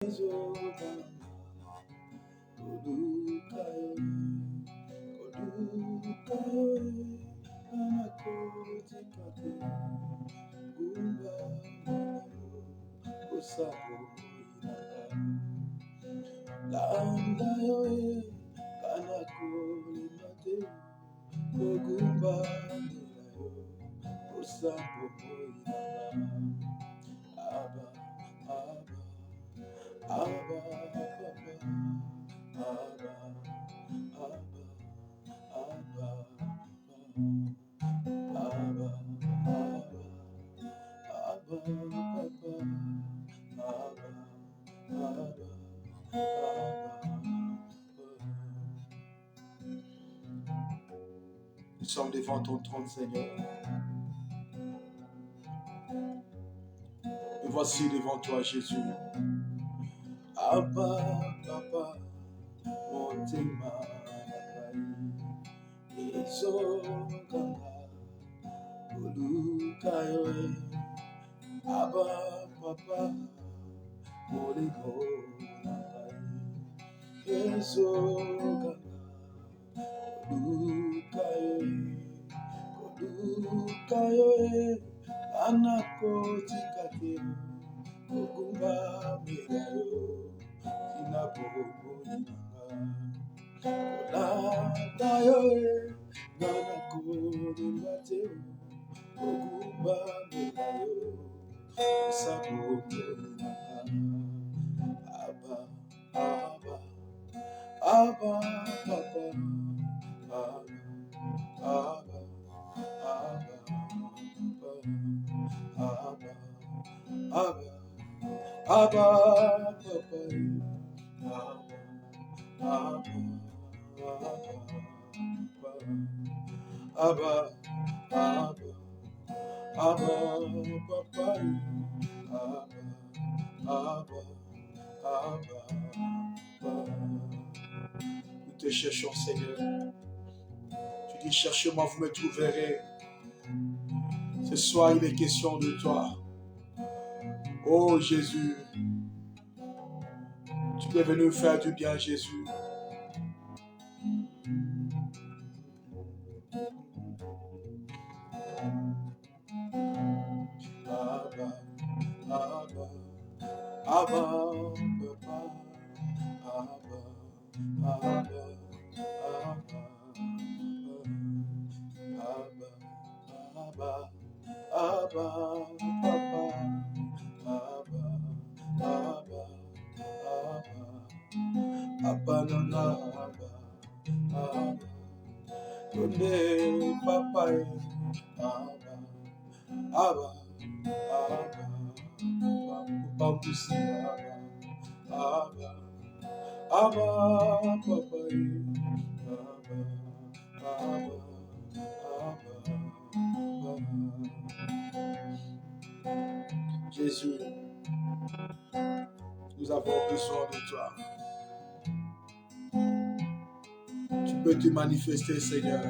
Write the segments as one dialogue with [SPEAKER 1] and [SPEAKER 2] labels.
[SPEAKER 1] Nous sommes devant ton trône, Seigneur. Et voici devant toi, Jésus. Abba, Papa, Montema, Isoganga, Olukayoe, Abba, Papa, Moligo, Isoganga, Olukayoe, Anakotikake, Ogunga, Mirayo, Inabogo, Oladayoe, Nanakorimate, Ogumba, Mirayo, Sabogo, Abba, Abba, Abba, Papa, Abba, Abba, Abba, Abba, Abba, Papa, Abba, Abba, Abba, Papa, Abba, nous te cherchons, Seigneur. Tu dis, cherchez-moi, vous me trouverez. Ce soir, il est question de toi. Oh Jésus, tu es venu faire du bien, Jésus. Abba, Abba, Abba, Papa, Abba, Abba, Abba, Abba, Abba, Papa, Abba, Abba, Abba, Nana, Abba, Abba, Donne, Papa, Abba, Abba, Abba, Bambusi, Abba, Abba, Papa, Abba, Jésus, nous avons besoin de toi. Tu peux te manifester, Seigneur.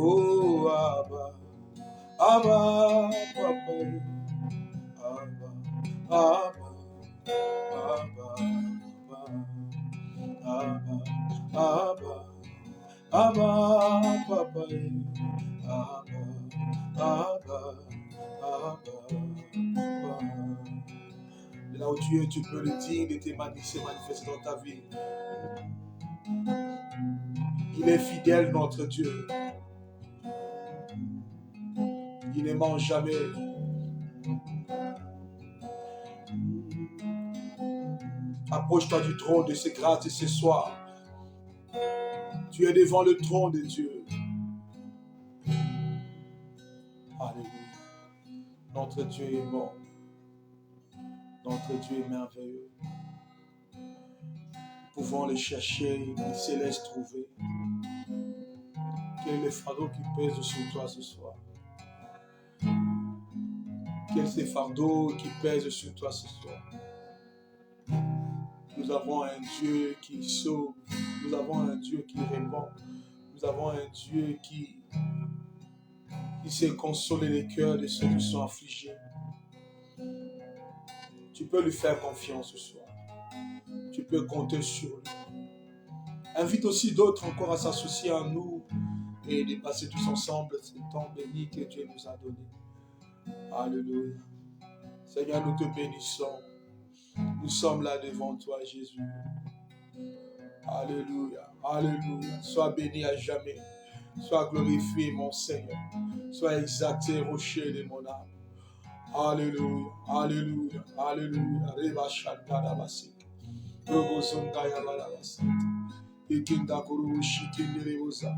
[SPEAKER 1] Oh Abba, Abba, Papa, Abba, Abba, Abba, Abba, Abba, Abba, Papa, Abba, Abba, Abba. De là où tu es, tu peux le dire, il était manifesté dans ta vie. Il est fidèle, notre Dieu. Il ne ment jamais. Approche-toi du trône de ses grâces ce soir. Tu es devant le trône de Dieu. Alléluia. Notre Dieu est bon. Notre Dieu est merveilleux. Nous pouvons le chercher, il se laisse trouver. Quel est le fardeau qui pèse sur toi ce soir? Quel est le fardeau qui pèse sur toi ce soir? Nous avons un Dieu qui sauve. Nous avons un Dieu qui répond. Nous avons un Dieu qui sait consoler les cœurs de ceux qui sont affligés. Tu peux lui faire confiance ce soir. Tu peux compter sur lui. Invite aussi d'autres encore à s'associer à nous et de passer tous ensemble ce temps béni que Dieu nous a donné. Alléluia. Seigneur, nous te bénissons. Nous sommes là devant toi, Jésus. Alléluia. Alléluia. Sois béni à jamais. Sois glorifié, mon Seigneur. Sois exalté, rocher de mon âme. Alléluia. Alléluia. Alléluia. Reba Shandada Basik. Robo Zongaya Balabasik. Ikinda Kurushi Kinderebosa.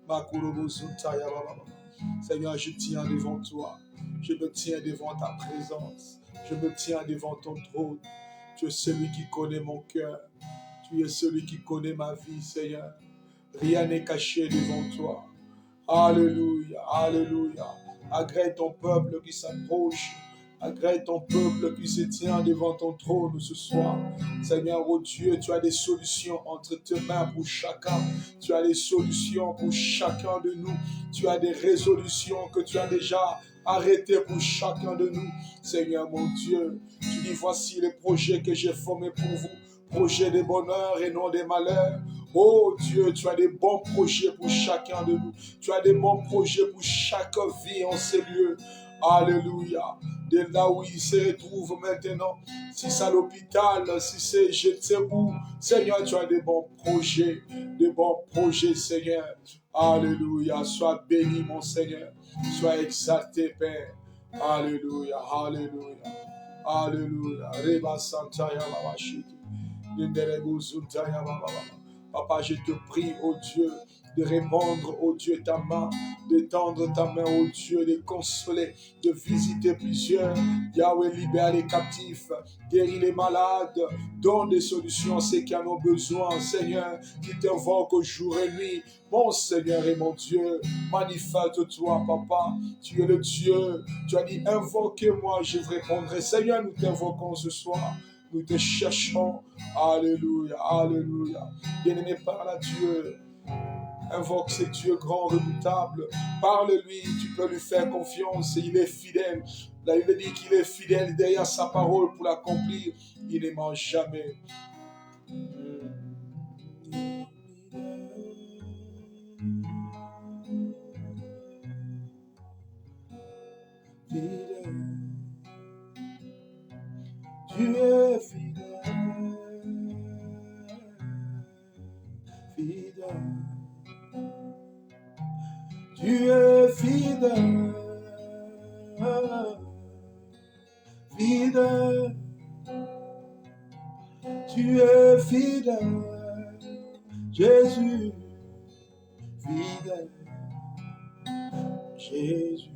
[SPEAKER 1] Makurobo Zuntaya Baba. Seigneur, je tiens devant toi. Je me tiens devant ta présence. Je me tiens devant ton trône. Tu es celui qui connaît mon cœur. Tu es celui qui connaît ma vie, Seigneur. Rien n'est caché devant toi. Alléluia, alléluia. Agrée ton peuple qui s'approche. Agrée ton peuple qui se tient devant ton trône ce soir. Seigneur, oh Dieu, tu as des solutions entre tes mains pour chacun. Tu as des solutions pour chacun de nous. Tu as des résolutions que tu as déjà arrêtées pour chacun de nous. Seigneur, mon Dieu, tu dis, voici les projets que j'ai formés pour vous. Projets de bonheur et non de malheur. Oh Dieu, tu as des bons projets pour chacun de nous. Tu as des bons projets pour chaque vie en ces lieux. Alléluia. De là où il se retrouve maintenant, si c'est à l'hôpital, si c'est je ne sais où, Seigneur, tu as des bons projets, Seigneur. Alléluia. Sois béni, mon Seigneur. Sois exalté, Père. Alléluia. Alléluia. Alléluia. Reba Santaya Babashiki. Papa, je te prie, oh Dieu, de répandre, oh Dieu, ta main, de tendre ta main, oh Dieu, de consoler, de visiter plusieurs. Yahweh, libère les captifs, guéris les malades, donne des solutions à ceux qui en ont besoin, Seigneur, qui t'invoquent jour et nuit. Mon Seigneur et mon Dieu, manifeste-toi, Papa. Tu es le Dieu. Tu as dit, invoquez-moi, je vous répondrai. Seigneur, nous t'invoquons ce soir. Nous te cherchons. Alléluia, alléluia. Bien-aimé, parle à Dieu. Invoque ce Dieu grand, redoutable. Parle-lui, tu peux lui faire confiance. Il est fidèle. Là, il dit qu'il est fidèle derrière sa parole pour l'accomplir. Il ne ment jamais. Fidèle. Tu es fidèle. Fidèle. Tu es fidèle, fidèle. Tu es fidèle, Jésus, fidèle. Jésus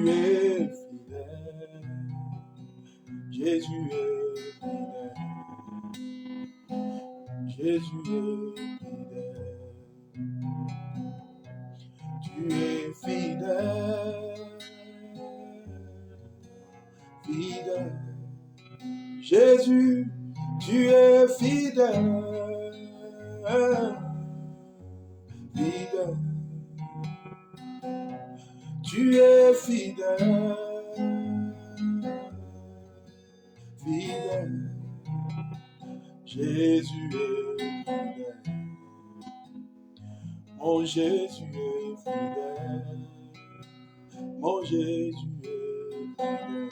[SPEAKER 1] est fidèle. Jésus est fidèle. Jésus est fidèle. Jésus est fidèle. Tu es fidèle. Fidèle. Jésus, tu es fidèle. Fidèle. Tu es fidèle. Fidèle. Jésus est fidèle. Mon Jésus est fidèle. Mon Jésus est fidèle.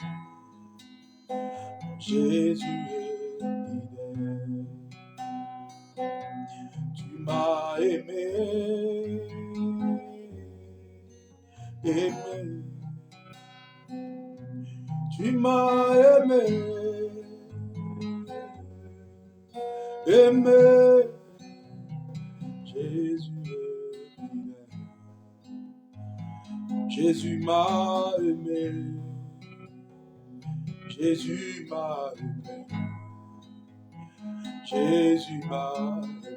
[SPEAKER 1] Mon Jésus est fidèle. Tu m'as aimé. Aimé. Tu m'as aimé. Aimé, Jésus est Jésus m'a aimé. Jésus m'a aimé. Jésus m'a aimé.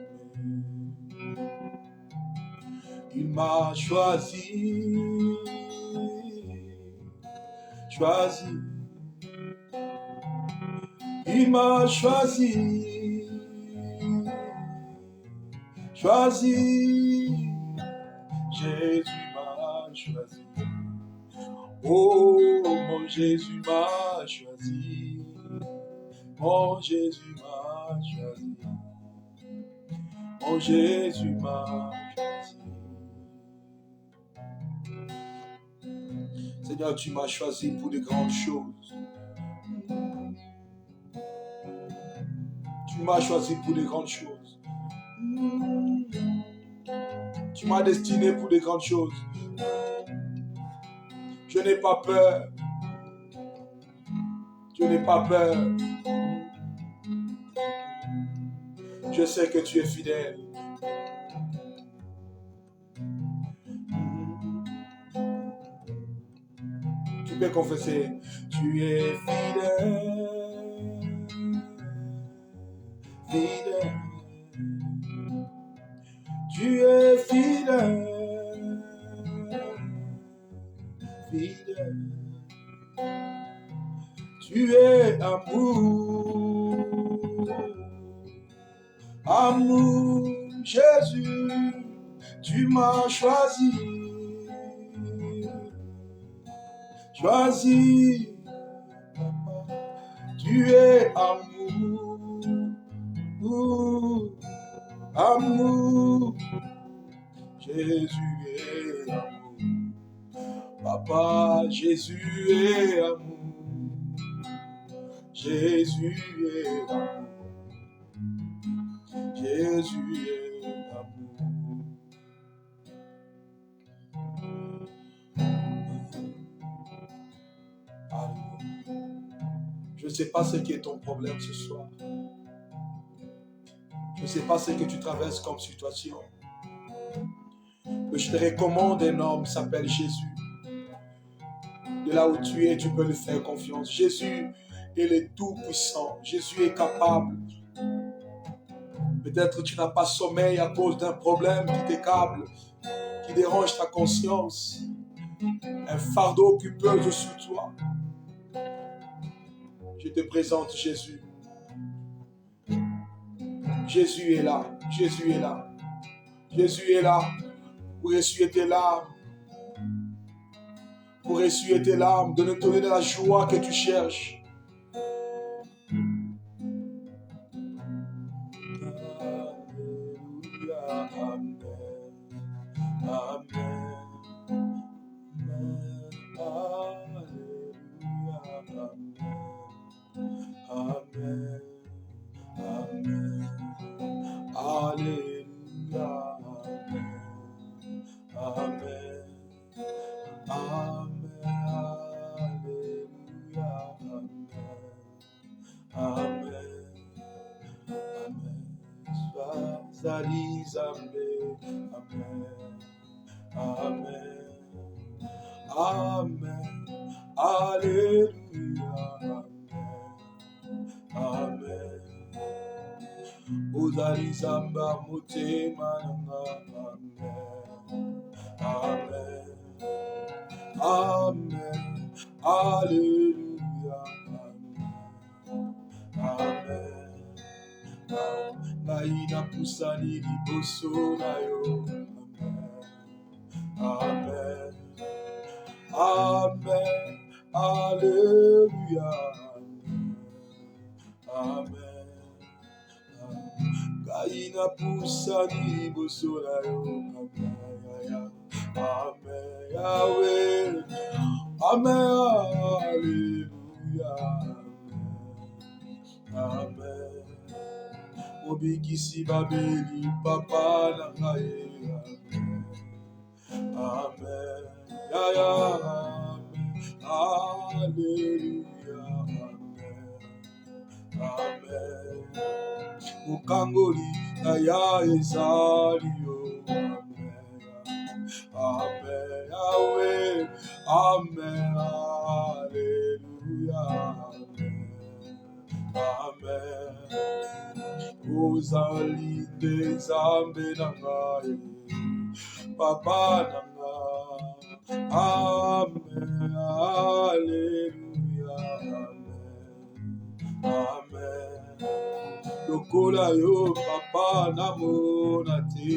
[SPEAKER 1] Il m'a choisi. Choisi. Il m'a choisi. Choisi. Jésus m'a choisi. Oh, mon Jésus m'a choisi. Mon Jésus m'a choisi. Mon Jésus m'a choisi. Seigneur, tu m'as choisi pour de grandes choses. Tu m'as choisi pour de grandes choses. Tu m'as destiné pour de grandes choses. Je n'ai pas peur. Je n'ai pas peur. Je sais que tu es fidèle. Tu peux confesser. Tu es fidèle. Fidèle. Tu es fidèle. Fidèle. Tu es amour. Amour, Jésus, tu m'as choisi. Choisi, tu es amour. Amour, Jésus est amour. Papa, Jésus est amour. Jésus est amour. Jésus est amour. Alléluia. Je ne sais pas ce qui est ton problème ce soir. Je ne sais pas ce que tu traverses comme situation. Mais je te recommande un homme qui s'appelle Jésus. De là où tu es, tu peux lui faire confiance. Jésus est le Tout-Puissant. Jésus est capable. Peut-être que tu n'as pas sommeil à cause d'un problème qui t'accable, qui dérange ta conscience. Un fardeau qui pèse sur toi. Je te présente Jésus. Jésus est là. Jésus est là. Jésus est là pour essuyer tes larmes. Pour essuyer tes larmes, de te donner la joie que tu cherches. Amen. Alléluia. Amen. Uzali zamba mutema nanga. Amen. Amen. Alléluia. Amen. Naina pusani liboso na yo. Amen. Amen. Alléluia. Amen. Kaina pusani liboso na yo. Amen. Yahweh. Amen. Alléluia. Amen. Obikisi babeli papa na ngaye. Amen. Ya ya. Amen. Alléluia. Amen. Amen. Ukangoli na ya ezali yo. Amen. Nzambe na ngai, Papa na ngai. Amen, Alléluia, Amen, Amen. Lokola yo Papa namona te,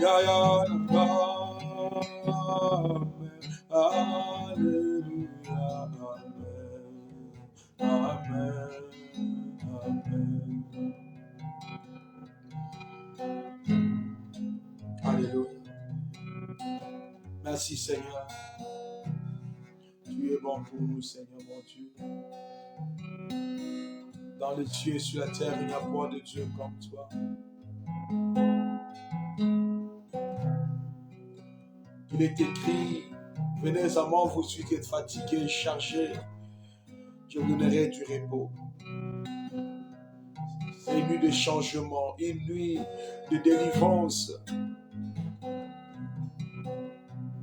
[SPEAKER 1] Yaya na ngai. Alléluia, Amen, Amen, Amen. Alléluia. Merci Seigneur. Tu es bon pour nous, Seigneur, mon Dieu. Dans les cieux et sur la terre, il n'y a point de Dieu comme toi. Il est écrit, venez à moi, vous qui êtes fatigués et chargés, je vous donnerai du repos. C'est une nuit de changement, une nuit de délivrance.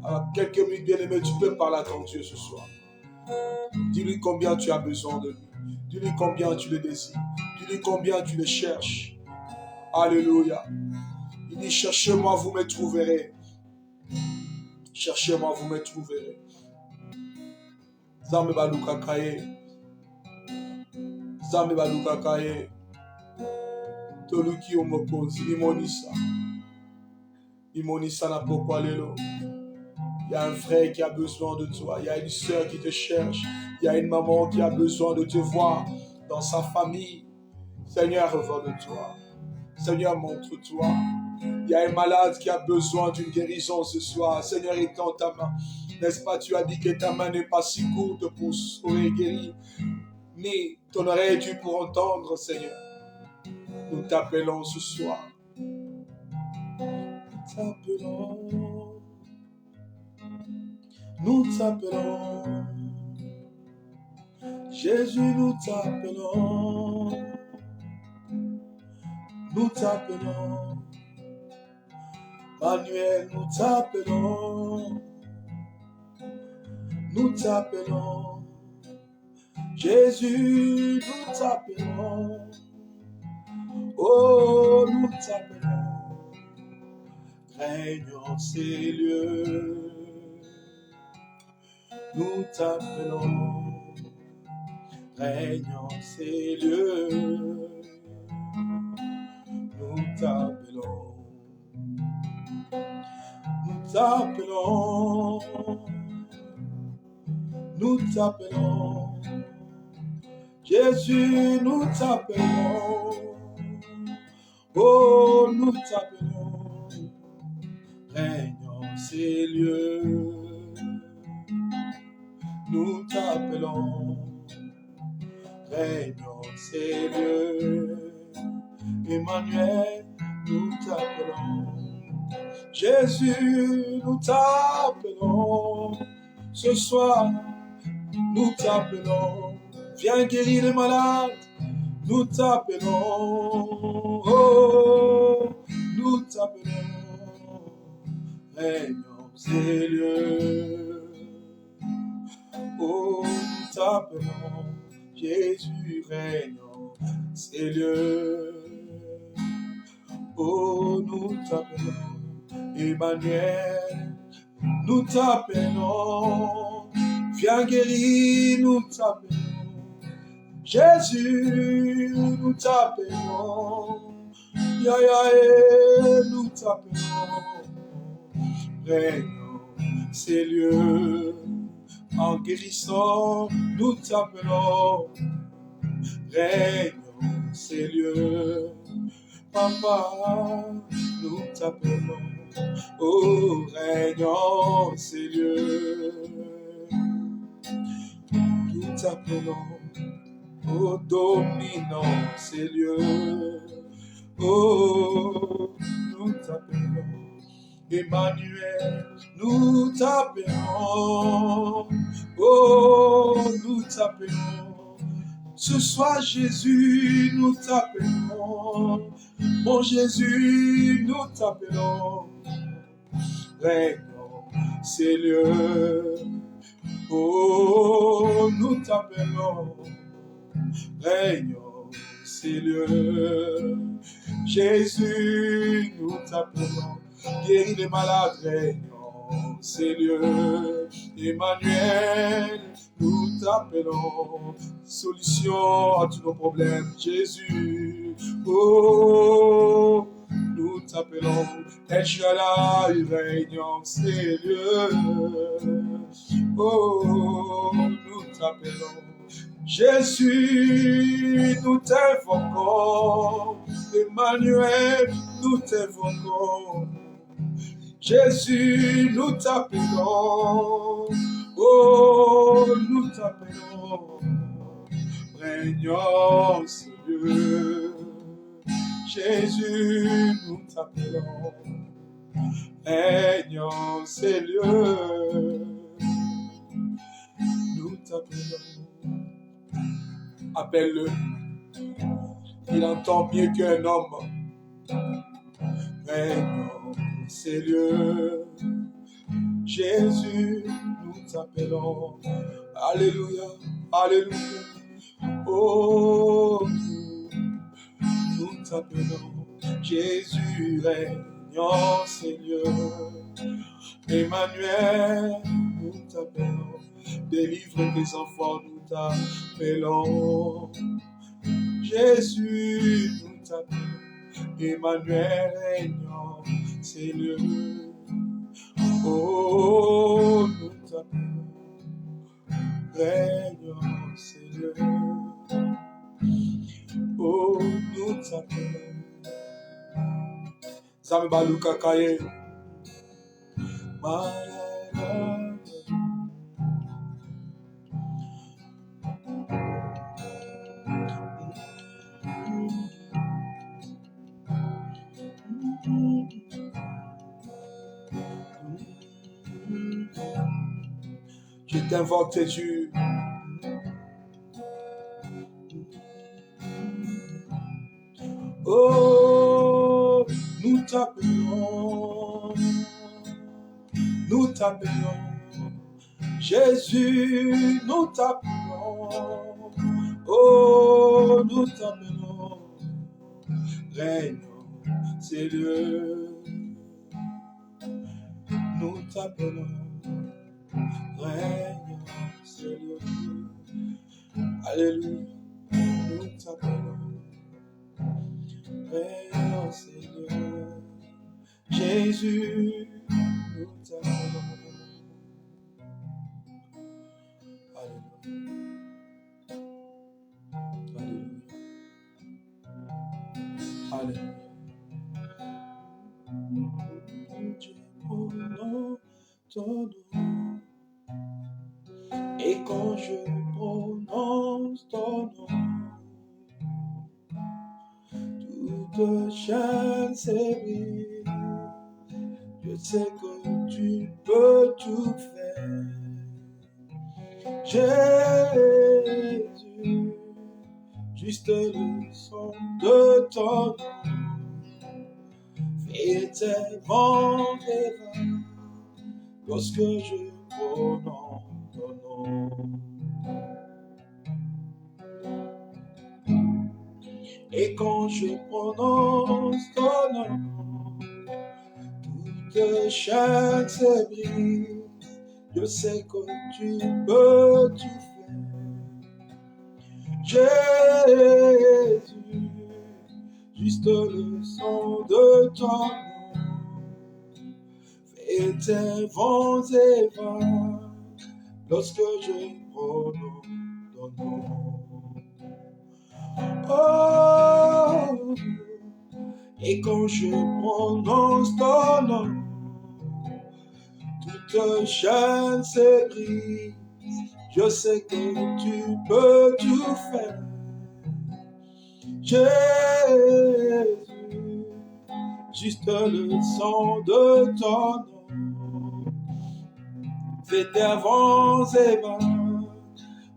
[SPEAKER 1] Alors, quelques minutes, bien-aimés, tu peux parler à ton Dieu ce soir. Dis-lui combien tu as besoin de lui. Dis-lui combien tu le désires. Dis-lui combien tu le cherches. Alléluia. Il dit, cherchez-moi, vous me trouverez. Cherchez-moi, vous me trouverez. Zame baluka kaye. Zame baluka kaye. Toluki omokozi. Imonisa. Imonisa na pokwa lelo. Il y a un frère qui a besoin de toi. Il y a une sœur qui te cherche. Il y a une maman qui a besoin de te voir dans sa famille. Seigneur, reviens de toi. Seigneur, montre-toi. Il y a un malade qui a besoin d'une guérison ce soir. Seigneur, étends ta main. N'est-ce pas, tu as dit que ta main n'est pas si courte pour sauver guérir, ni ton oreille due pour entendre, Seigneur. Nous t'appelons ce soir. Nous t'appelons. Nous t'appelons. Jésus, nous t'appelons. Nous t'appelons. Manuel, nous t'appelons. Nous t'appelons. Jésus, nous t'appelons. Oh, nous t'appelons. Règne en ces lieux. Nous t'appelons. Règne en ces lieux. Nous t'appelons. Nous t'appelons. Nous t'appelons. Jésus, nous t'appelons. Oh, nous t'appelons. Règne en ces lieux. Nous t'appelons. Règne en ces lieux. Emmanuel, nous t'appelons. Jésus, nous t'appelons. Ce soir, nous t'appelons. Viens guérir les malades. Nous t'appelons. Oh, nous t'appelons. Règne en ces lieux. Oh, nous t'appelons. Jésus, règne en ces lieux. Oh, nous t'appelons. Emmanuel, nous t'appelons. Viens guérir, nous t'appelons. Jésus, nous t'appelons. Yahweh, nous t'appelons. Règne en ces lieux. En guérissant, nous t'appelons. Règne en ces lieux. Papa, nous t'appelons. Oh, règne en ces lieux. Nous t'appelons. Oh, dominant ces lieux. Oh, nous t'appelons. Emmanuel, nous t'appelons. Oh, nous t'appelons. Ce soir, Jésus, nous t'appelons. Mon Jésus, nous t'appelons. Règne en ces lieux. Oh, nous t'appelons. Règne en ces lieux. Jésus, nous t'appelons. Guéris les malades, régnant ces lieux. Emmanuel, nous t'appelons. Solution à tous nos problèmes, Jésus. Oh, nous t'appelons. El Shaddai, régnant ces lieux. Oh, nous t'appelons. Jésus, nous t'invoquons. Emmanuel, nous t'invoquons. Jésus, nous t'appelons. Oh, nous t'appelons. Régnons ces lieux. Jésus, nous t'appelons. Régnons ces lieux. Nous t'appelons. Appelle-le. Il entend mieux qu'un homme. Régnons ces lieux. Jésus, nous t'appelons. Alléluia, alléluia. Oh, nous t'appelons. Jésus, régnons ces lieux. Emmanuel, nous t'appelons. Délivre tes enfants, nous t'appelons. Jésus, nous t'appelons. Emmanuel, régnant ces lieux. Oh, nous t'appelons. Régnant ces lieux. Oh, nous t'appelons. Zambalou Kakaye. Je t'invoque Jésus. Oh, nous t'appelons. Nous t'appelons. Jésus, nous t'appelons. Oh, nous t'appelons. Régnons ces lieux. Nous t'appelons. Régnons ces lieux. Alléluia. Nous t'appelons. Régnons ces lieux. Jésus, nous t'appelons. Alléluia. Alléluia. Je prononce ton nom. Et quand je prononce ton nom, toute chaîne s'ébrise. Je sais que tu peux tout faire. Jésus, juste le son de ton nom fait tes vents et vents lorsque je prononce ton nom. Et quand je prononce ton nom, toute chaîne se brise. Je sais que tu peux tout faire. Jésus, juste le son de ton nom fait tes vents et vagues lorsque je prononce ton nom. Oh, et quand je prononce ton nom, toute chaîne se brise. Je sais que tu peux tout faire. Jésus, juste le son de ton nom fait tes vents et vagues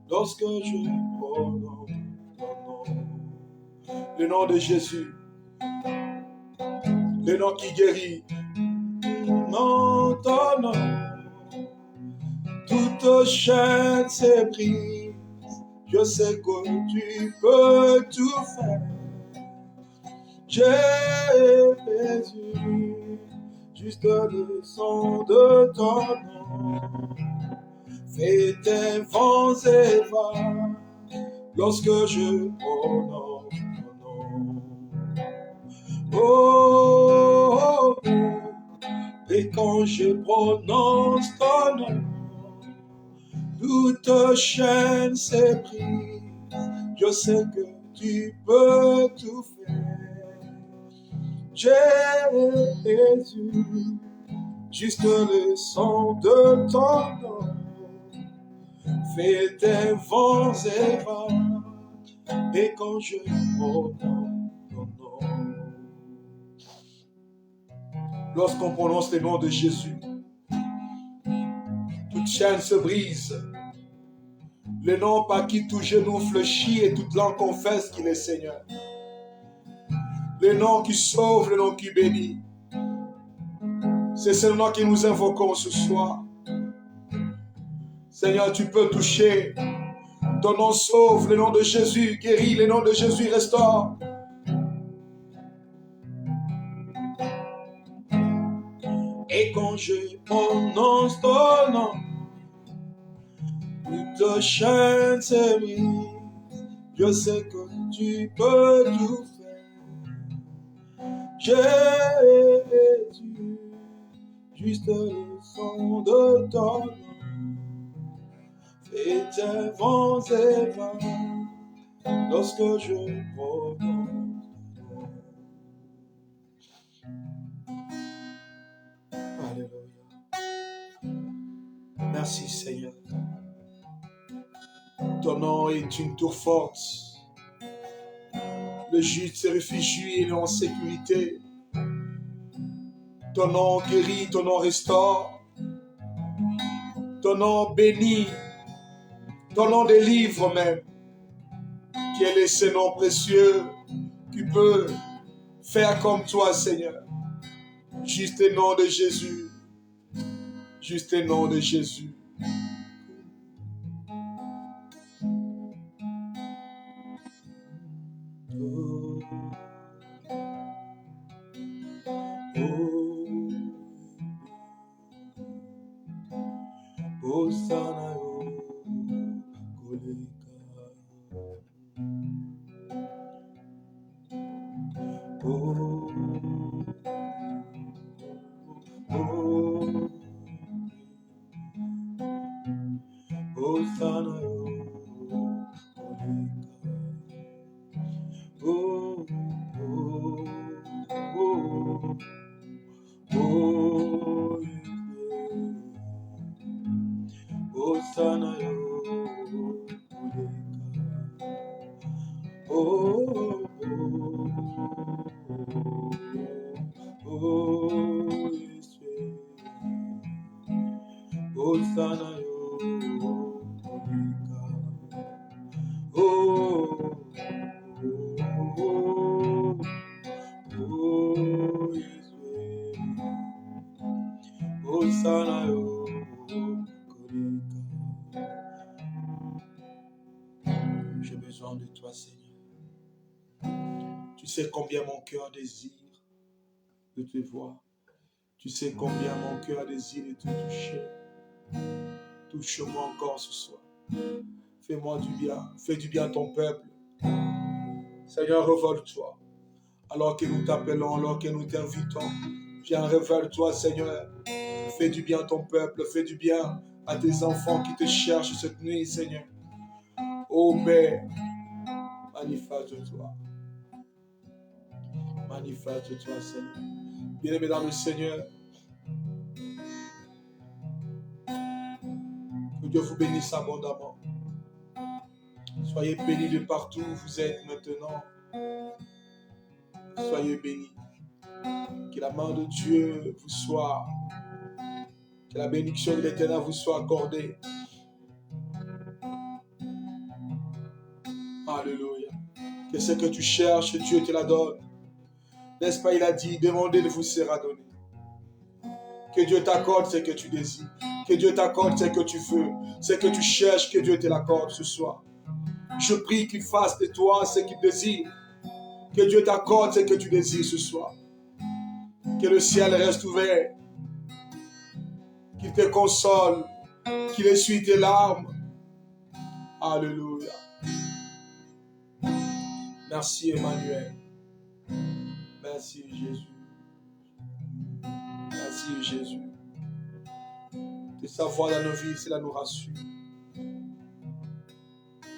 [SPEAKER 1] lorsque je prononce ton nom. Le nom de Jésus, le nom qui guérit. Non, ton nom, toute chaîne se brise. Je sais que tu peux tout faire. Jésus, juste le son de ton nom fait tes vents et vagues lorsque je prononce ton nom. Oh, oh, oh, et quand je prononce ton nom, toute chaîne s'est prise. Je sais que tu peux tout faire. Jésus, juste le son de ton nom fait tes vents et vagues. Et quand je prononce ton nom, lorsqu'on prononce le nom de Jésus, toute chaîne se brise. Le nom par qui tout genou fléchit et toute langue confesse qu'il est Seigneur. Le nom qui sauve, le nom qui bénit. C'est ce nom que nous invoquons ce soir. Seigneur, tu peux toucher. Ton nom sauve, le nom de Jésus guérit, le nom de Jésus restaure. Et quand je prononce ton nom, toute chaîne se brise. Je sais que tu peux tout faire. Jésus, juste le son de ton nom fait tes vents et vagues lorsque je prononce ton nom. Alléluia. Merci Seigneur. Ton nom est une tour forte. Le juste se réfugie et il est en sécurité. Ton nom guérit, ton nom restaure. Ton nom bénit. Ton nom délivre même. Quel est ce nom précieux qui peut faire comme toi, Seigneur? Juste le nom de Jésus. Juste le nom de Jésus. J'ai besoin de toi, Seigneur. Tu sais combien mon cœur désire de te voir. Tu sais combien mon cœur désire de te toucher. Touche-moi encore ce soir. Fais-moi du bien. Fais du bien à ton peuple. Seigneur, révèle-toi. Alors que nous t'appelons, alors que nous t'invitons, viens, révèle-toi, Seigneur. Fais du bien à ton peuple. Fais du bien à tes enfants qui te cherchent cette nuit, Seigneur. Ô Père, manifeste-toi. Manifeste-toi, Seigneur. Bien-aimés dans le Seigneur, que Dieu vous bénisse abondamment. Soyez bénis de partout où vous êtes maintenant. Soyez bénis. Que la main de Dieu vous soit, que la bénédiction de l'Éternel vous soit accordée. Alléluia. Que ce que tu cherches, Dieu te la donne. N'est-ce pas, il a dit, demandez de vous sera donné. Que Dieu t'accorde ce que tu désires. Que Dieu t'accorde ce que tu veux. Ce que tu cherches, que Dieu te l'accorde ce soir. Je prie qu'il fasse de toi ce qu'il désire. Que Dieu t'accorde ce que tu désires ce soir. Que le ciel reste ouvert. Qu'il te console. Qu'il essuie tes larmes. Alléluia. Merci Emmanuel. Merci Jésus. Merci Jésus. De savoir dans nos vies, cela nous rassure.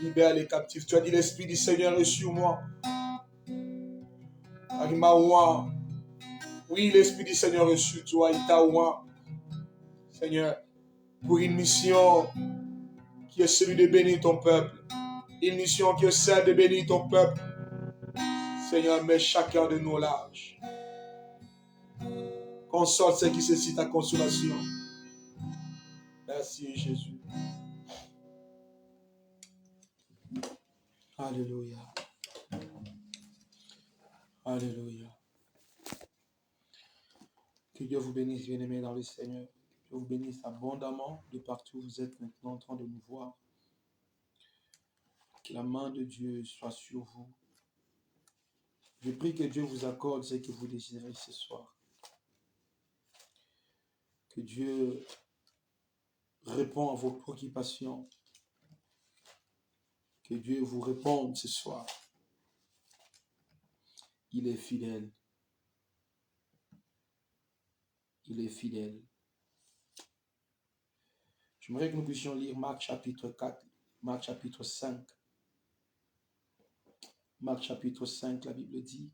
[SPEAKER 1] Libère les captifs. Tu as dit l'Esprit du Seigneur est sur moi. Arimaouan. Oui, l'Esprit du Seigneur est sur toi. Itaouan. Seigneur, pour une mission qui est celui de bénir ton peuple. Une mission qui est celle de bénir ton peuple. Seigneur, mets chacun de nous large. Console ceux qui se citent ta consolation. Merci Jésus. Alléluia. Alléluia. Que Dieu vous bénisse, bien-aimés dans le Seigneur. Que Dieu vous bénisse abondamment de partout où vous êtes maintenant en train de nous voir. Que la main de Dieu soit sur vous. Je prie que Dieu vous accorde ce que vous désirez ce soir. Que Dieu répond à vos préoccupations. Que Dieu vous réponde ce soir. Il est fidèle. Il est fidèle. J'aimerais que nous puissions lire Marc chapitre 4, Marc chapitre 5. Marc chapitre 5, la Bible dit,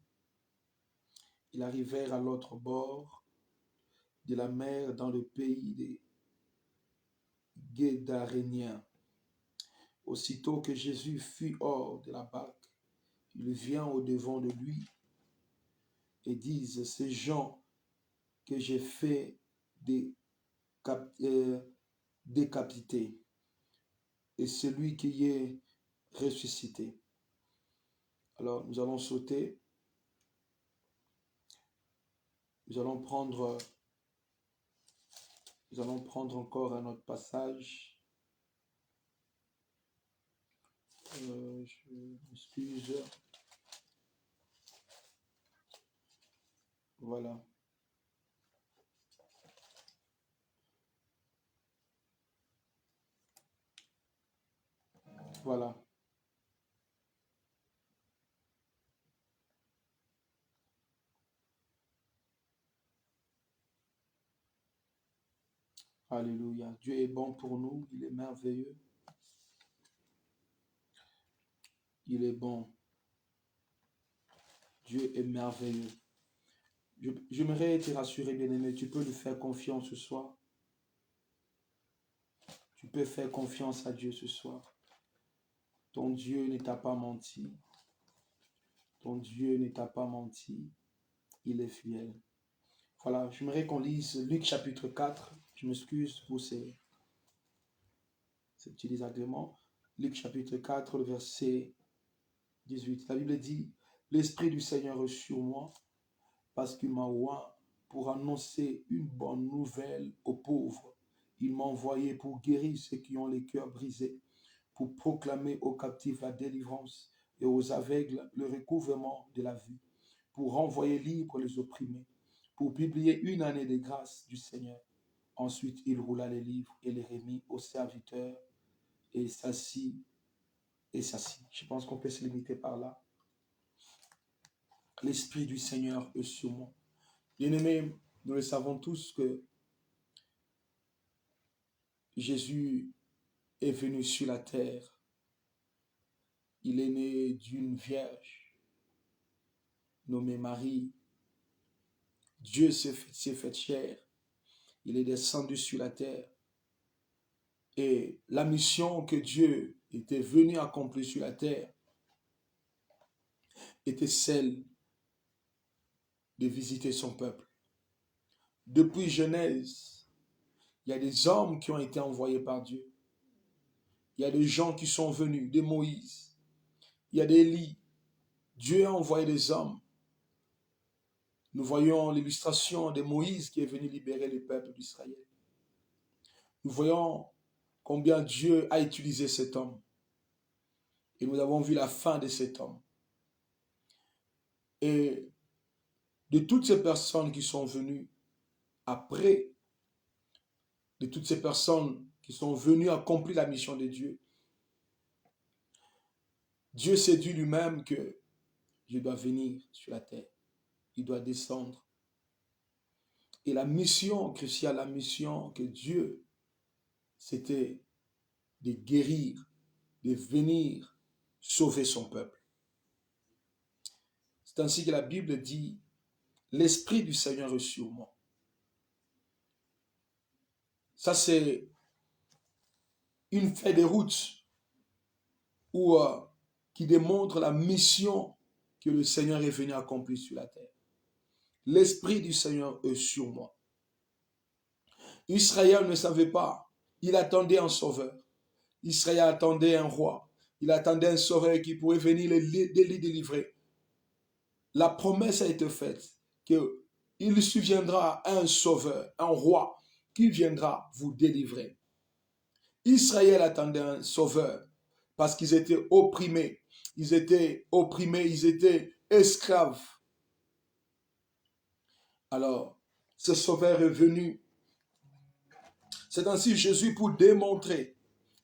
[SPEAKER 1] ils arrivèrent à l'autre bord de la mer dans le pays des Guédaréniens. Aussitôt que Jésus fut hors de la barque, il vient au-devant de lui et disent, ces gens que j'ai fait décapiter et celui qui est ressuscité. Alors, nous allons sauter. Nous allons prendre encore un autre passage. Je m'excuse. Voilà. Voilà. Alléluia. Dieu est bon pour nous. Il est merveilleux. Il est bon. Dieu est merveilleux. J'aimerais te rassurer, bien-aimé. Tu peux lui faire confiance ce soir. Tu peux faire confiance à Dieu ce soir. Ton Dieu ne t'a pas menti. Ton Dieu ne t'a pas menti. Il est fidèle. Voilà, j'aimerais qu'on lise Luc chapitre 4. Je m'excuse pour ces petits désagréments. Luc chapitre 4, le verset 18. La Bible dit, « L'Esprit du Seigneur est sur moi, parce qu'il m'a oint pour annoncer une bonne nouvelle aux pauvres. Il m'a envoyé pour guérir ceux qui ont les cœurs brisés, pour proclamer aux captifs la délivrance et aux aveugles le recouvrement de la vue, pour renvoyer libres les opprimés, pour publier une année de grâce du Seigneur. » Ensuite, il roula les livres et les remit aux serviteurs et s'assit. Je pense qu'on peut se limiter par là. L'Esprit du Seigneur est sur moi. Bien-aimés, nous le savons tous que Jésus est venu sur la terre. Il est né d'une vierge nommée Marie. Dieu s'est fait chair. Il est descendu sur la terre. Et la mission que Dieu était venu accomplir sur la terre était celle de visiter son peuple. Depuis Genèse, il y a des hommes qui ont été envoyés par Dieu. Il y a des gens qui sont venus, des Moïse. Il y a des Élie. Dieu a envoyé des hommes. Nous voyons l'illustration de Moïse qui est venu libérer le peuple d'Israël. Nous voyons combien Dieu a utilisé cet homme. Et nous avons vu la fin de cet homme. Et de toutes ces personnes qui sont venues après, de toutes ces personnes qui sont venues accomplir la mission de Dieu, Dieu s'est dit lui-même que je dois venir sur la terre. Il doit descendre. Et la mission cruciale, la mission que Dieu, c'était de guérir, de venir sauver son peuple. C'est ainsi que la Bible dit, l'Esprit du Seigneur est sur moi. Ça, c'est une feuille de route qui démontre la mission que le Seigneur est venu accomplir sur la terre. L'Esprit du Seigneur est sur moi. Israël ne savait pas. Il attendait un sauveur. Israël attendait un roi. Il attendait un sauveur qui pourrait venir les délivrer. La promesse a été faite qu'il subviendra un sauveur, un roi qui viendra vous délivrer. Israël attendait un sauveur parce qu'ils étaient opprimés. Ils étaient opprimés, ils étaient esclaves. Alors, ce sauveur est venu. C'est ainsi Jésus pour démontrer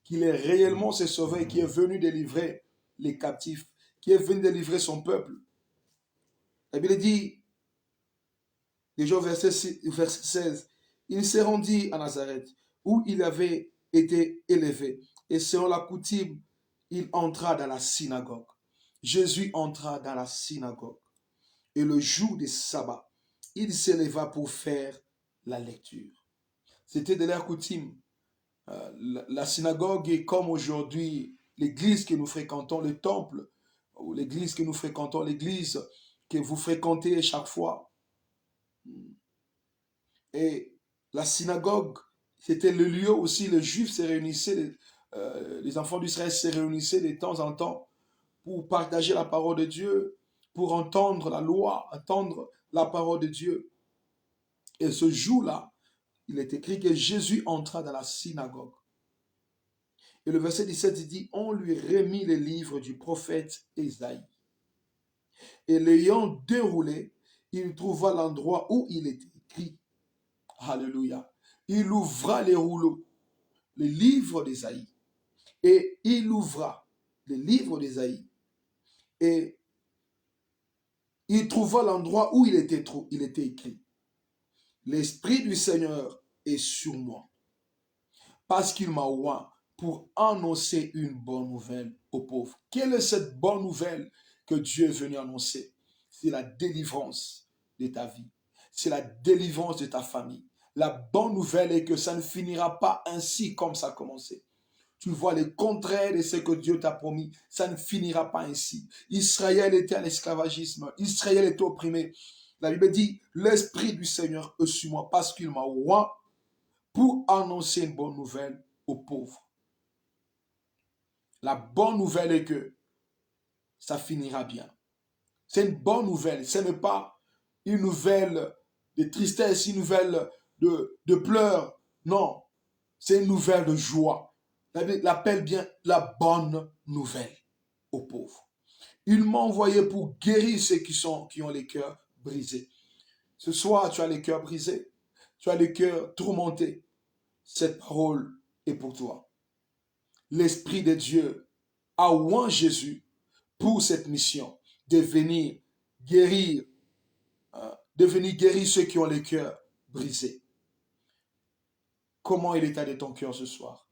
[SPEAKER 1] qu'il est réellement ce sauveur qui est venu délivrer les captifs, qui est venu délivrer son peuple. La Bible dit, déjà au verset 16, il s'est rendu à Nazareth, où il avait été élevé, et selon la coutume, il entra dans la synagogue. Jésus entra dans la synagogue, et le jour du sabbat, il s'éleva pour faire la lecture. C'était de leur coutume. La synagogue est comme aujourd'hui l'église que nous fréquentons, le temple, ou l'église que nous fréquentons, l'église que vous fréquentez chaque fois. Et la synagogue, c'était le lieu aussi, les Juifs se réunissaient, les enfants d'Israël se réunissaient de temps en temps pour partager la parole de Dieu, pour entendre la loi, entendre la parole de Dieu. Et ce jour-là, il est écrit que Jésus entra dans la synagogue. Et le verset 17, il dit, on lui remit les livres du prophète Ésaïe. Et l'ayant déroulé, il trouva l'endroit où il était écrit. Alléluia. Il ouvra les rouleaux, les livres d'Ésaïe. Et il ouvra les livres d'Ésaïe. Et il trouva l'endroit où il était écrit. L'Esprit du Seigneur est sur moi, parce qu'il m'a oint pour annoncer une bonne nouvelle aux pauvres. Quelle est cette bonne nouvelle que Dieu est venu annoncer? C'est la délivrance de ta vie. C'est la délivrance de ta famille. La bonne nouvelle est que ça ne finira pas ainsi comme ça a commencé. Tu vois le contraire de ce que Dieu t'a promis. Ça ne finira pas ainsi. Israël était à l'esclavagisme. Israël était opprimé. La Bible dit, l'Esprit du Seigneur est sur moi parce qu'il m'a oint pour annoncer une bonne nouvelle aux pauvres. La bonne nouvelle est que ça finira bien. C'est une bonne nouvelle. Ce n'est pas une nouvelle de tristesse, une nouvelle de pleurs. Non, c'est une nouvelle de joie. La Bible l'appelle bien la bonne nouvelle aux pauvres. Il m'a envoyé pour guérir ceux qui ont les cœurs brisés. Ce soir, tu as les cœurs brisés. Tu as les cœurs tourmentés. Cette parole est pour toi. L'Esprit de Dieu a oint Jésus pour cette mission de venir guérir, ceux qui ont les cœurs brisés. Comment est l'état de ton cœur ce soir?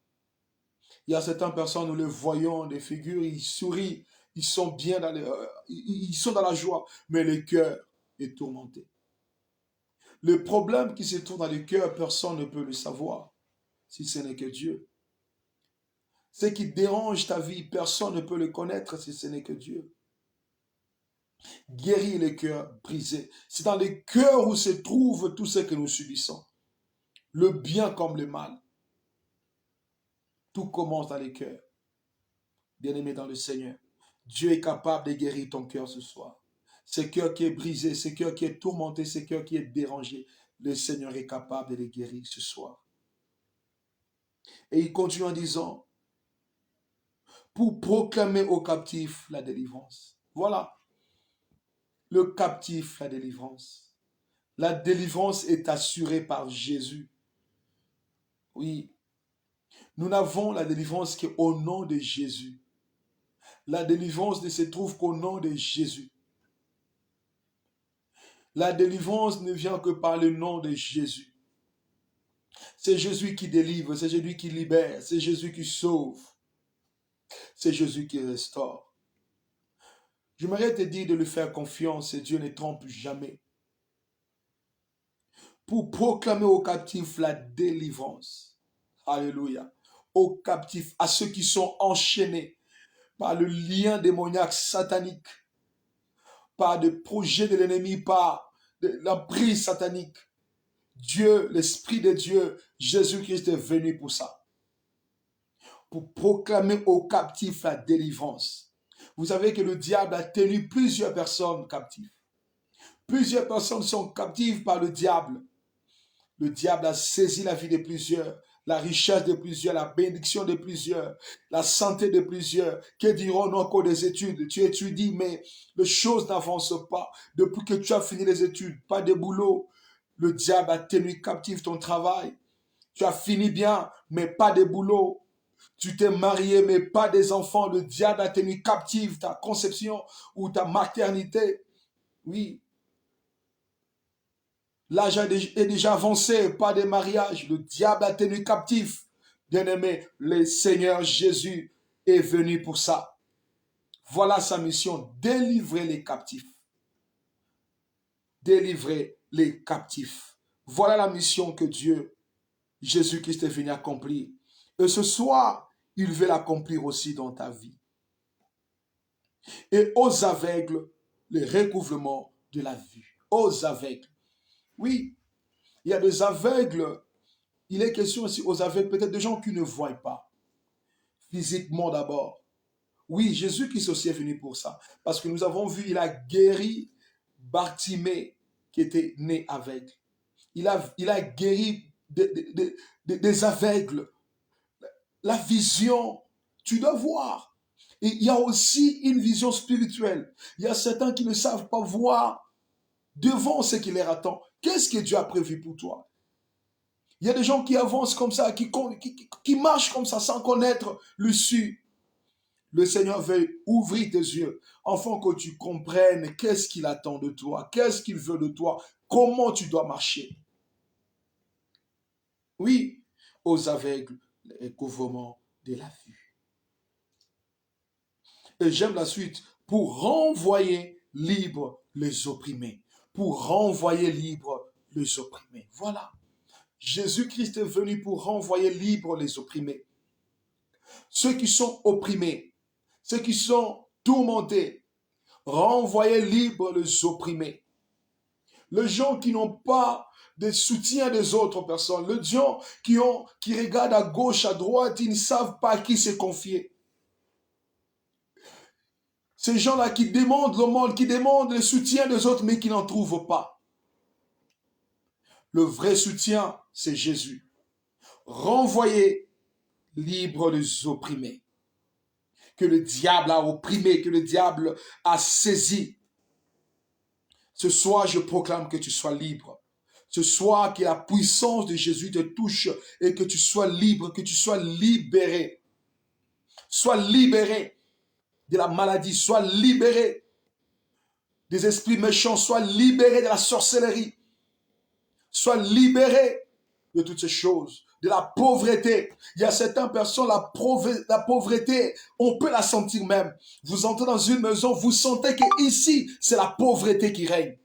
[SPEAKER 1] Il y a certaines personnes, nous les voyons, des figures, ils sourient, ils sont bien ils sont dans la joie, mais le cœur est tourmenté. Le problème qui se trouve dans le cœur, personne ne peut le savoir, si ce n'est que Dieu. Ce qui dérange ta vie, personne ne peut le connaître si ce n'est que Dieu. Guérir les cœurs brisés. C'est dans les cœurs où se trouve tout ce que nous subissons. Le bien comme le mal. Tout commence dans les cœurs. Bien-aimé dans le Seigneur, Dieu est capable de guérir ton cœur ce soir. Ce cœur qui est brisé, ce cœur qui est tourmenté, ce cœur qui est dérangé, le Seigneur est capable de les guérir ce soir. Et il continue en disant, pour proclamer aux captifs la délivrance. Voilà. le captif, la délivrance. La délivrance est assurée par Jésus. Oui, nous n'avons la délivrance qu'au nom de Jésus. La délivrance ne se trouve qu'au nom de Jésus. La délivrance ne vient que par le nom de Jésus. C'est Jésus qui délivre, c'est Jésus qui libère, c'est Jésus qui sauve, c'est Jésus qui restaure. J'aimerais te dire de lui faire confiance et Dieu ne trompe jamais. Pour proclamer aux captifs la délivrance. Alléluia. Aux captifs, à ceux qui sont enchaînés par le lien démoniaque satanique, par des projets de l'ennemi, par l'emprise satanique. Dieu, l'Esprit de Dieu, Jésus-Christ est venu pour ça. Pour proclamer aux captifs la délivrance. Vous savez que le diable a tenu plusieurs personnes captives. Plusieurs personnes sont captives par le diable. Le diable a saisi la vie de plusieurs, la richesse de plusieurs, la bénédiction de plusieurs, la santé de plusieurs. Que diront-nous encore des études? Tu étudies, mais les choses n'avancent pas. Depuis que tu as fini les études, pas de boulot. Le diable a tenu captif ton travail. Tu as fini bien, mais pas de boulot. Tu t'es marié, mais pas des enfants. Le diable a tenu captive ta conception ou ta maternité. Oui. L'âge est déjà avancé, pas de mariage. Le diable a tenu captif. Bien-aimé, le Seigneur Jésus est venu pour ça. Voilà sa mission, délivrer les captifs. Délivrer les captifs. Voilà la mission que Dieu, Jésus-Christ est venu accomplir. Et ce soir, il veut l'accomplir aussi dans ta vie. Et aux aveugles, le recouvrement de la vue. Aux aveugles. Oui, il y a des aveugles. Il est question aussi aux aveugles, peut-être des gens qui ne voient pas. Physiquement d'abord. Oui, Jésus-Christ aussi est venu pour ça. Parce que nous avons vu, il a guéri Bartimée qui était né aveugle. Il a guéri des aveugles. La vision, tu dois voir. Et il y a aussi une vision spirituelle. Il y a certains qui ne savent pas voir devant ce qui leur attend. Qu'est-ce que Dieu a prévu pour toi? Il y a des gens qui avancent comme ça, qui marchent comme ça sans connaître l'issue. Le Seigneur veut ouvrir tes yeux afin que tu comprennes qu'est-ce qu'il attend de toi, qu'est-ce qu'il veut de toi, comment tu dois marcher. Oui, aux aveugles, le recouvrement de la vue. Et j'aime la suite, pour renvoyer libre les opprimés. Pour renvoyer libre les opprimés. Voilà. Jésus-Christ est venu pour renvoyer libre les opprimés. Ceux qui sont opprimés, ceux qui sont tourmentés, renvoyer libre les opprimés. Les gens qui n'ont pas de soutien des autres personnes, les gens qui regardent à gauche, à droite, ils ne savent pas à qui se confier. Ces gens-là qui demandent le monde, qui demandent le soutien des autres, mais qui n'en trouvent pas. Le vrai soutien, c'est Jésus. Renvoyer libre les opprimés. Que le diable a opprimé, que le diable a saisi. Ce soir, je proclame que tu sois libre. Ce soir, que la puissance de Jésus te touche et que tu sois libre, que tu sois libéré. Sois libéré de la maladie, sois libéré des esprits méchants, sois libéré de la sorcellerie, sois libéré de toutes ces choses, de la pauvreté. Il y a certaines personnes, la pauvreté, on peut la sentir même. Vous entrez dans une maison, vous sentez que ici, c'est la pauvreté qui règne.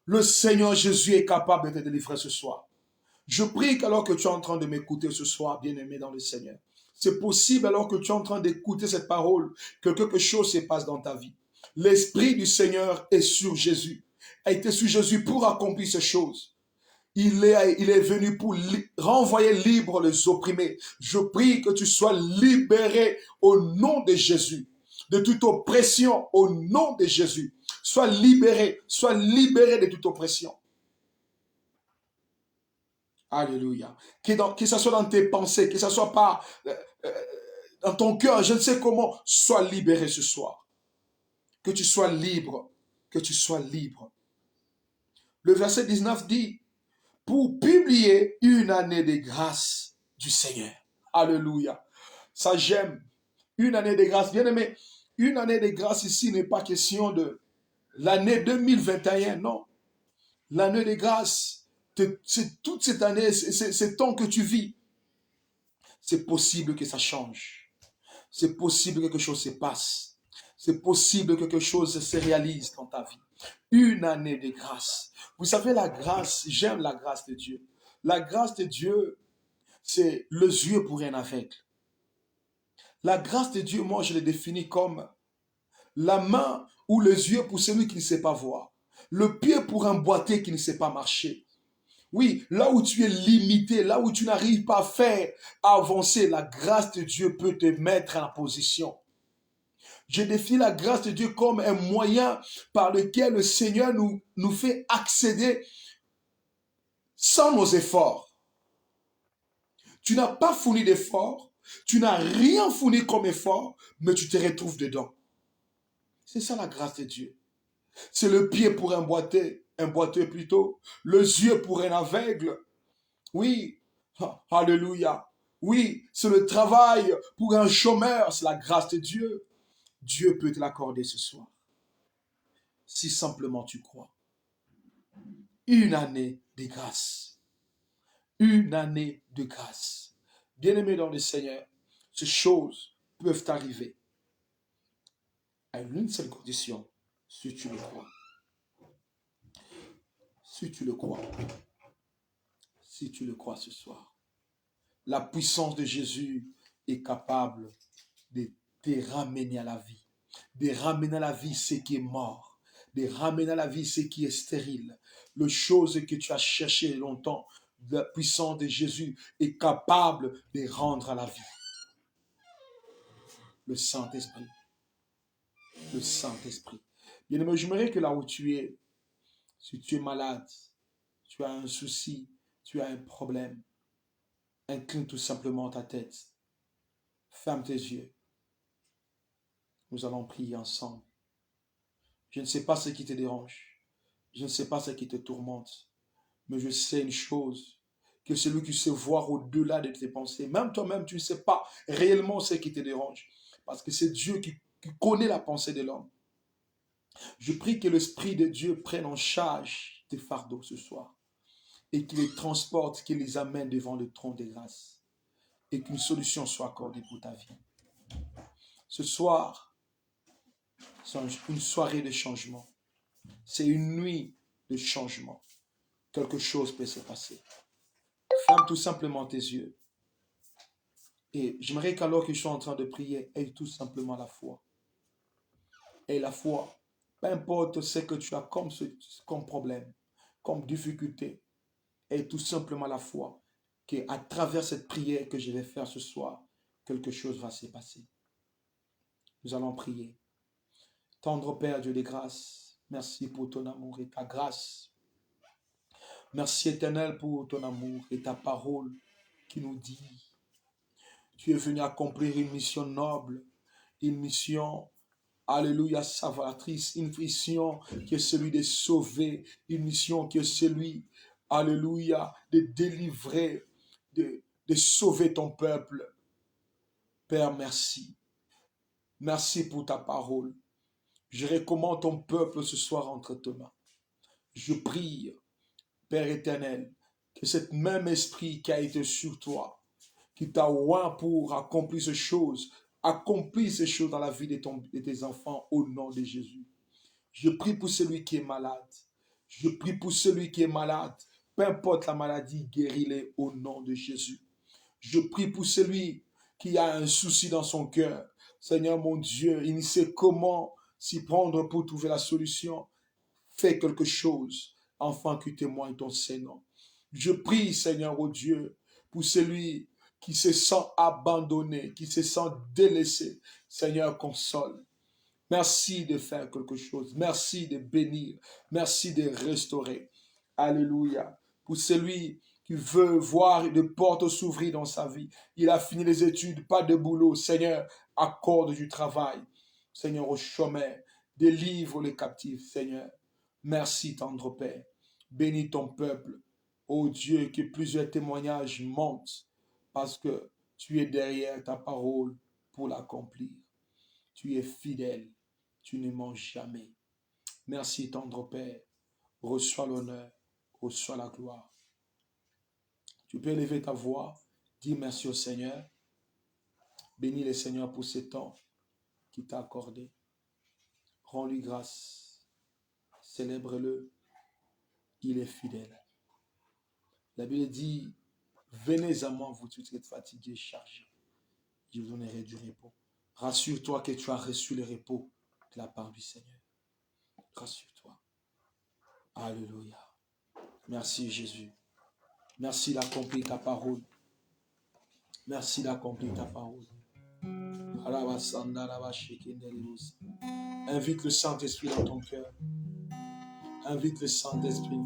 [SPEAKER 1] Le Seigneur Jésus est capable de te délivrer ce soir. Je prie qu'alors que tu es en train de m'écouter ce soir, bien-aimé dans le Seigneur, c'est possible alors que tu es en train d'écouter cette parole, que quelque chose se passe dans ta vie. L'Esprit du Seigneur est sur Jésus, a été sur Jésus pour accomplir ces choses. Il est venu pour renvoyer libre les opprimés. Je prie que tu sois libéré au nom de Jésus, de toute oppression au nom de Jésus. Sois libéré de toute oppression. Alléluia. Que ce soit dans tes pensées, que ce soit pas dans ton cœur, je ne sais comment, sois libéré ce soir. Que tu sois libre. que tu sois libre. Le verset 19 dit, pour publier une année de grâce du Seigneur. Alléluia. Ça j'aime. Une année de grâce. Bien aimé, une année de grâce ici n'est pas question de l'année 2021, non. L'année de grâce, c'est toute cette année, c'est temps que tu vis. C'est possible que ça change. C'est possible que quelque chose se passe. C'est possible que quelque chose se réalise dans ta vie. Une année de grâce. Vous savez, la grâce, j'aime la grâce de Dieu. La grâce de Dieu, c'est les yeux pour un aveugle. La grâce de Dieu, moi, je l'ai définie comme la main ou les yeux pour celui qui ne sait pas voir. Le pied pour un boiteux qui ne sait pas marcher. Oui, là où tu es limité, là où tu n'arrives pas à faire avancer, la grâce de Dieu peut te mettre en position. Je définis la grâce de Dieu comme un moyen par lequel le Seigneur nous fait accéder sans nos efforts. Tu n'as pas fourni d'efforts, tu n'as rien fourni comme effort, mais tu te retrouves dedans. C'est ça la grâce de Dieu. C'est le pied pour un boiteux plutôt, les yeux pour un aveugle. Oui, alléluia. Oui, c'est le travail pour un chômeur, c'est la grâce de Dieu. Dieu peut te l'accorder ce soir. Si simplement tu crois. Une année de grâce. Une année de grâce. Bien-aimé dans le Seigneur, ces choses peuvent arriver à une seule condition, si tu le crois. Si tu le crois. Si tu le crois ce soir. La puissance de Jésus est capable de te ramener à la vie. De ramener à la vie ce qui est mort. De ramener à la vie ce qui est stérile. Les choses que tu as cherchées longtemps, la puissance de Jésus est capable de rendre à la vie. Le Saint-Esprit. Le Saint-Esprit. Bien-aimé, j'aimerais que là où tu es, si tu es malade, tu as un souci, tu as un problème, incline tout simplement ta tête. Ferme tes yeux. Nous allons prier ensemble. Je ne sais pas ce qui te dérange. Je ne sais pas ce qui te tourmente. Mais je sais une chose, que celui qui sait voir au-delà de tes pensées, même toi-même, tu ne sais pas réellement ce qui te dérange. Parce que c'est Dieu qui connaît la pensée de l'homme. Je prie que l'Esprit de Dieu prenne en charge tes fardeaux ce soir. Et qu'il les transporte, qu'il les amène devant le trône de grâce. Et qu'une solution soit accordée pour ta vie. Ce soir, c'est une soirée de changement. C'est une nuit de changement. Quelque chose peut se passer. Ferme tout simplement tes yeux. Et j'aimerais qu'alors que je suis en train de prier, aie tout simplement la foi. Et la foi, peu importe ce que tu as comme problème, comme difficulté, aie tout simplement la foi qu'à travers cette prière que je vais faire ce soir, quelque chose va se passer. Nous allons prier. Tendre Père, Dieu des grâces, merci pour ton amour et ta grâce. Merci Éternel pour ton amour et ta parole qui nous dit, tu es venu accomplir une mission noble, une mission, alléluia, salvatrice, une mission qui est celui de sauver, une mission qui est celui, alléluia, de délivrer, de sauver ton peuple. Père, merci. Merci pour ta parole. Je recommande ton peuple ce soir entre tes mains. Je prie, Père éternel, que cet même esprit qui a été sur toi, qui t'a oint pour accomplir ces choses, accomplis ces choses dans la vie de tes enfants au nom de Jésus. Je prie pour celui qui est malade. Je prie pour celui qui est malade. Peu importe la maladie, guéris-les au nom de Jésus. Je prie pour celui qui a un souci dans son cœur. Seigneur mon Dieu, il ne sait comment s'y prendre pour trouver la solution. Fais quelque chose, afin qu'il témoigne ton Seigneur. Je prie, Seigneur, oh Dieu, pour celui qui se sent abandonné, qui se sent délaissé. Seigneur, console. Merci de faire quelque chose. Merci de bénir. Merci de restaurer. Alléluia. Pour celui qui veut voir des portes s'ouvrir dans sa vie. Il a fini les études, pas de boulot. Seigneur, accorde du travail. Seigneur, au chômeur, Délivre les captifs, Seigneur. Merci, tendre Père. Bénis ton peuple. Ô Dieu, que plusieurs témoignages montent parce que tu es derrière ta parole pour l'accomplir. Tu es fidèle. Tu ne mens jamais. Merci, tendre Père. Reçois l'honneur. Reçois la gloire. Tu peux élever ta voix. Dis merci au Seigneur. Bénis le Seigneur pour ce temps qu'il t'a accordé. Rends-lui grâce. Célèbre-le. Il est fidèle. La Bible dit, venez à moi, vous tous qui êtes fatigués, chargés. Je vous donnerai du repos. Rassure-toi que tu as reçu le repos de la part du Seigneur. Rassure-toi. Alléluia. Merci Jésus. Merci d'accomplir ta parole. Merci d'accomplir ta parole. Invite le Saint-Esprit dans ton cœur. Invite le Saint-Esprit.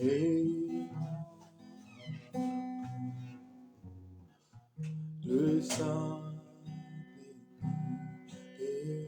[SPEAKER 1] Et le Saint-Esprit est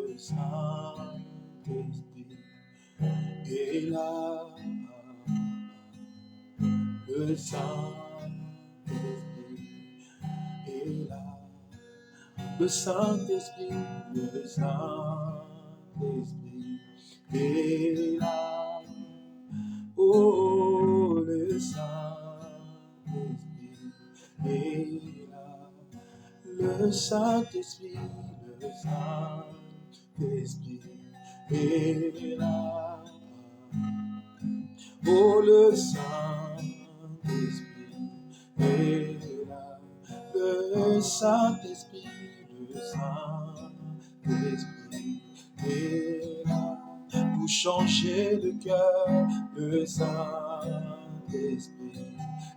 [SPEAKER 1] le Saint-Esprit est là. Le Saint-Esprit est là. Le Saint-Esprit est là. Le Saint-Esprit est là. Oh, le Saint-Esprit est là. Le Saint-Esprit est là. Oh, le Saint-Esprit est là. Le Saint-Esprit est là. Pour changer de cœur, le Saint-Esprit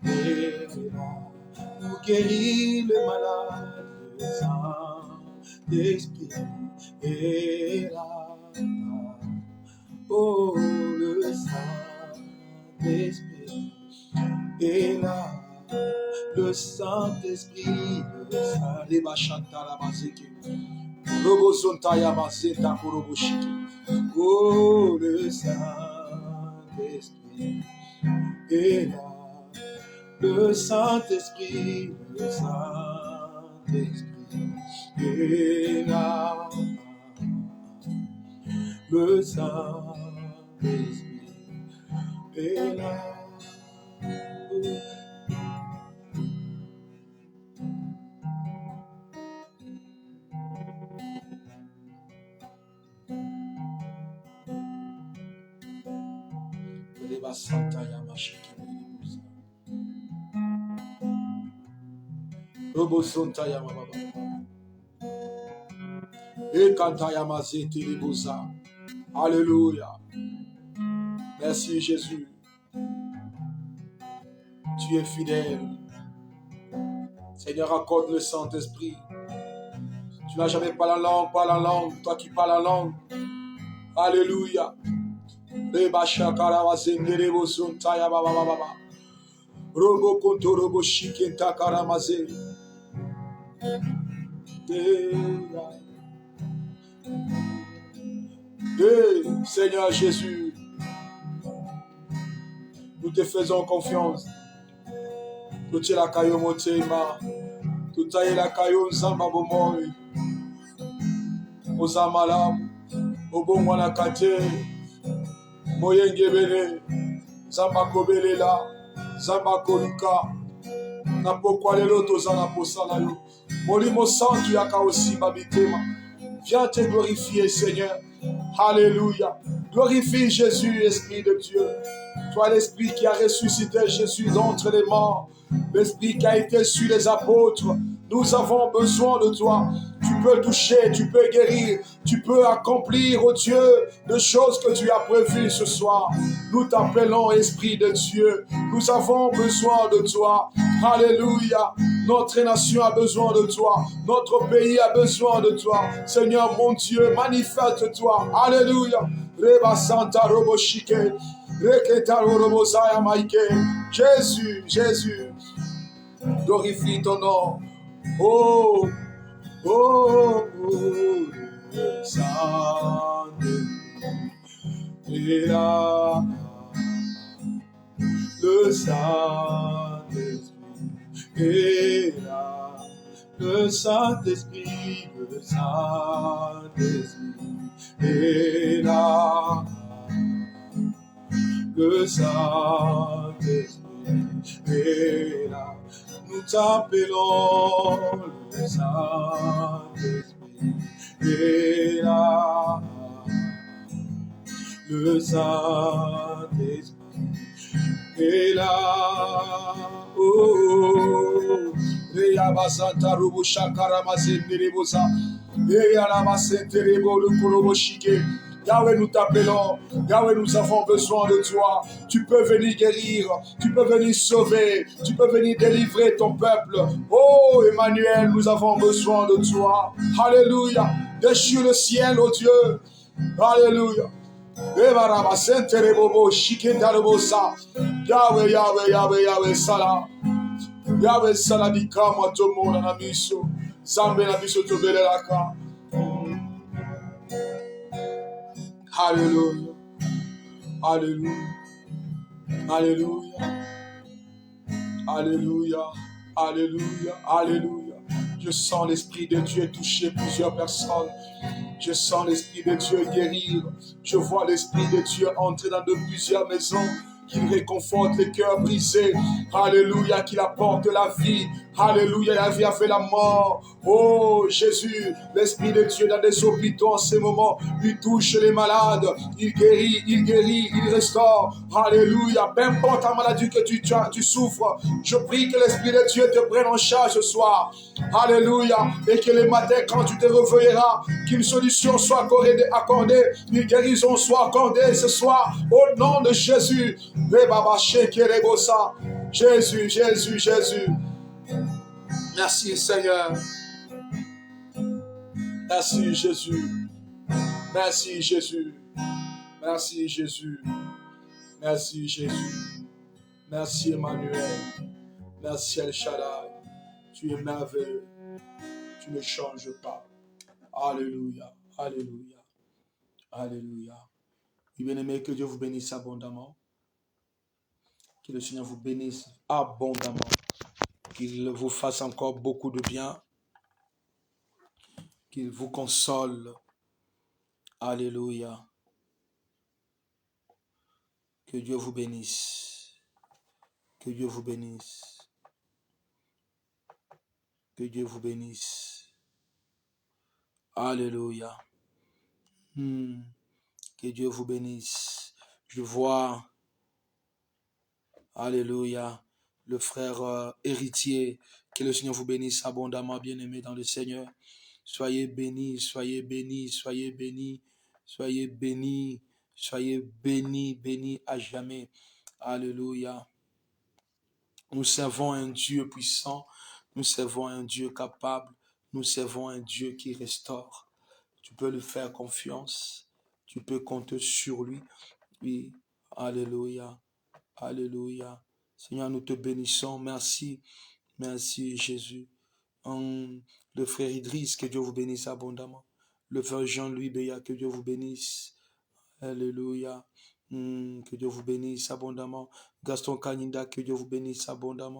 [SPEAKER 1] est là. Pour guérir le malade, le Saint-Esprit est là. Oh, le Saint-Esprit est là. Le Saint-Esprit, le Saint-Esprit. Oh, le Saint-Esprit est là. Le Saint-Esprit est là. Le Saint-Esprit est là. Alléluia. Merci Jésus. Tu es fidèle. Seigneur, accorde le Saint-Esprit. Tu n'as jamais parlé la langue. Toi qui parles la langue. Alléluia. Robo konto robo shikenta karamaze. Seigneur Jésus, nous te faisons confiance. Tout est la caillou motema, tout est la caillou nzamba bomoi, ozamalam, obongwana kate, moyenge bene, zamba kobelela, zamba koluka, na pokwa lelo tozana posala yo, molimo santu yaka osimba bitema, Viens te glorifier, Seigneur. Alléluia. Glorifie Jésus, Esprit de Dieu. Toi, l'Esprit qui a ressuscité Jésus d'entre les morts, l'Esprit qui a été sur les apôtres, nous avons besoin de toi. Tu peux toucher, tu peux guérir, tu peux accomplir, oh Dieu, les choses que tu as prévues ce soir. Nous t'appelons Esprit de Dieu. Nous avons besoin de toi. Alléluia. Notre nation a besoin de toi. Notre pays a besoin de toi. Seigneur mon Dieu, manifeste-toi. Alléluia. Reba Santa Robo Shike. Reketa Robo Zaya Maike. Jésus, Jésus. Glorifie ton nom. Oh, oh, oh, Saint-Esprit est là. Le Saint-Esprit est là. Le Saint-Esprit est là. Le Saint-Esprit est là. Nous t'appelons, le Saint-Esprit est là. Le Saint-Esprit est là. Oh, Reyabasanta Rubu Shakara Mazenderebosa. Eyalabasenterebo le Kolobo Shike. Yahweh, nous t'appelons. Yahweh, nous avons besoin de toi. Tu peux venir guérir. Tu peux venir sauver. Tu peux venir délivrer ton peuple. Oh, Emmanuel, nous avons besoin de toi. Alléluia. Déchire le ciel, oh Dieu. Alléluia. Yahweh, Yahweh, Yahweh, Yahweh, Salah. Yahweh, Salah, di kama tomo na miso. Zambe na miso to belelaka. Alléluia. Alléluia. Alléluia. Alléluia. Alléluia. Alléluia. Je sens l'Esprit de Dieu toucher plusieurs personnes. Je sens l'Esprit de Dieu guérir. Je vois l'Esprit de Dieu entrer dans de plusieurs maisons. Qu'il réconforte les cœurs brisés. Alléluia, qu'il apporte la vie. Alléluia, la vie a fait la mort. Oh Jésus, l'Esprit de Dieu dans des hôpitaux en ces moments, il touche les malades, il guérit, il restaure. Alléluia, peu importe la maladie que tu souffres, je prie que l'Esprit de Dieu te prenne en charge ce soir. Alléluia, et que le matin quand tu te réveilleras, qu'une solution soit accordée, une guérison soit accordée ce soir, au nom de Jésus. Jésus, Jésus, Jésus. Merci Seigneur. Merci Jésus. Merci Jésus. Merci Jésus. Merci Jésus. Merci Emmanuel. Merci El Shaddai. Tu es merveilleux. Tu ne changes pas. Alléluia. Alléluia. Alléluia. Bien-aimé, que Dieu vous bénisse abondamment. Que le Seigneur vous bénisse abondamment. Qu'il vous fasse encore beaucoup de bien. Qu'il vous console. Alléluia. Que Dieu vous bénisse. Que Dieu vous bénisse. Que Dieu vous bénisse. Alléluia. Que Dieu vous bénisse. Je vois, alléluia, le frère héritier. Que le Seigneur vous bénisse abondamment, bien-aimé dans le Seigneur. Soyez bénis, soyez bénis, soyez bénis, soyez bénis, soyez bénis, bénis à jamais. Alléluia. Nous servons un Dieu puissant, nous servons un Dieu capable, nous servons un Dieu qui restaure. Tu peux lui faire confiance, tu peux compter sur lui. Oui, alléluia, alléluia. Seigneur, nous te bénissons, merci, merci Jésus. Le frère Idriss, que Dieu vous bénisse abondamment. Le frère Jean-Louis Béat, que Dieu vous bénisse. Alléluia. Que Dieu vous bénisse abondamment. Gaston Kaninda, que Dieu vous bénisse abondamment.